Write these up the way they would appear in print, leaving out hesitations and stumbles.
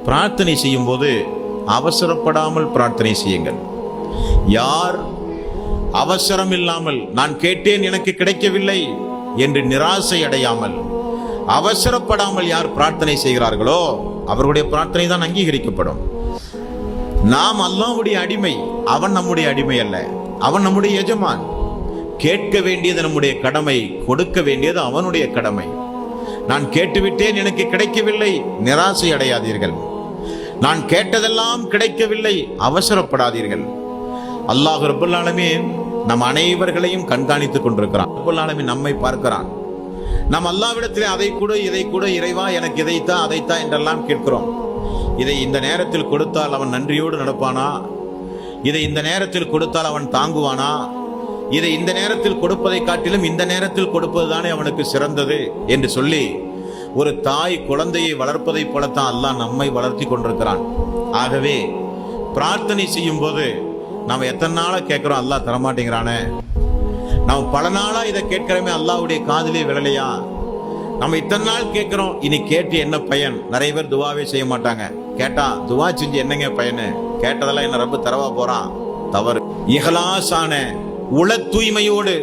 பிரார்த்தனை செய்யும் போது அவசரப்படாமல் பிரார்த்தனை செய்யுங்கள். யார் அவசரம் இல்லாமல் நான் கேட்டேன் எனக்கு கிடைக்கவில்லை என்று நிராசை அடையாமல் அவசரப்படாமல் யார் பிரார்த்தனை செய்கிறார்களோ அவர்களுடைய பிரார்த்தனை தான் அங்கீகரிக்கப்படும். நாம் அல்லாஹ்வுடைய அடிமை, அவன் நம்முடைய அடிமை அல்ல, அவன் நம்முடைய எஜமான். கேட்க வேண்டியது நம்முடைய கடமை, கொடுக்க வேண்டியது அவனுடைய கடமை. நான் கேட்டுவிட்டேன் எனக்கு கிடைக்கவில்லை, நிராசை அடையாதீர்கள். நான் கேட்டதெல்லாம் கிடைக்கவில்லை, அவசரப்படாதீர்கள். அல்லாஹ் ரப்பல் ஆலமீன் நம் அனைவர்களையும் கண்காணித்துக் கொண்டிருக்கிறான். ரப்பல் ஆலமீன் நம்மை பார்க்கிறான். நாம் அல்லாஹ்விடத்திலே அதை கூட இதை கூட, இறைவா எனக்கு இதைத்தா அதைத்தா என்றெல்லாம் கேட்கிறோம். இதை இந்த நேரத்தில் கொடுத்தால் அவன் நன்றியோடு நடப்பானா? இதை இந்த நேரத்தில் கொடுத்தால் அவன் தாங்குவானா? இதை இந்த நேரத்தில் கொடுப்பதை காட்டிலும் இந்த நேரத்தில் கொடுப்பதுதானே அவனுக்கு சிறந்தது என்று சொல்லி ஒரு தாய் குழந்தையை வளர்ப்பதை போலத்தான் அல்லாஹ் நம்மை வளர்த்தி கொண்டிருக்கிறான். ஆகவே பிரார்த்தனை செய்யும் போது நாம் எத்தனை நாளா கேட்கிறோம், அல்லாஹ் தரமாட்டேங்கிறானே. நாம் பல நாளா இதை கேட்கிறோமே, அல்லாஹ்வுடைய காதிலே விழலையா? நம்ம இத்தனை நாள் கேட்கிறோம், இனி கேட்டு என்ன பயன்? நிறைய பேர் துவாவே செய்ய மாட்டாங்க. கேட்டா துவா செஞ்சு என்னங்க பயனு? கேட்டதெல்லாம் என்ன ரப்பு தரவா போறான்? தவறு. இஹ்லாஸான உள தூய்மையோடு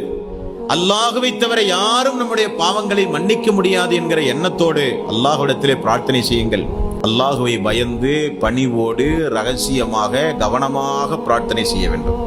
அல்லாஹ்வை தவிர யாரும் நம்முடைய பாவங்களை மன்னிக்க முடியாது என்கிற எண்ணத்தோடு அல்லாஹ்விடத்திலே பிரார்த்தனை செய்யுங்கள். அல்லாஹ்வை பயந்து பணிவோடு ரகசியமாக கவனமாக பிரார்த்தனை செய்ய வேண்டும்.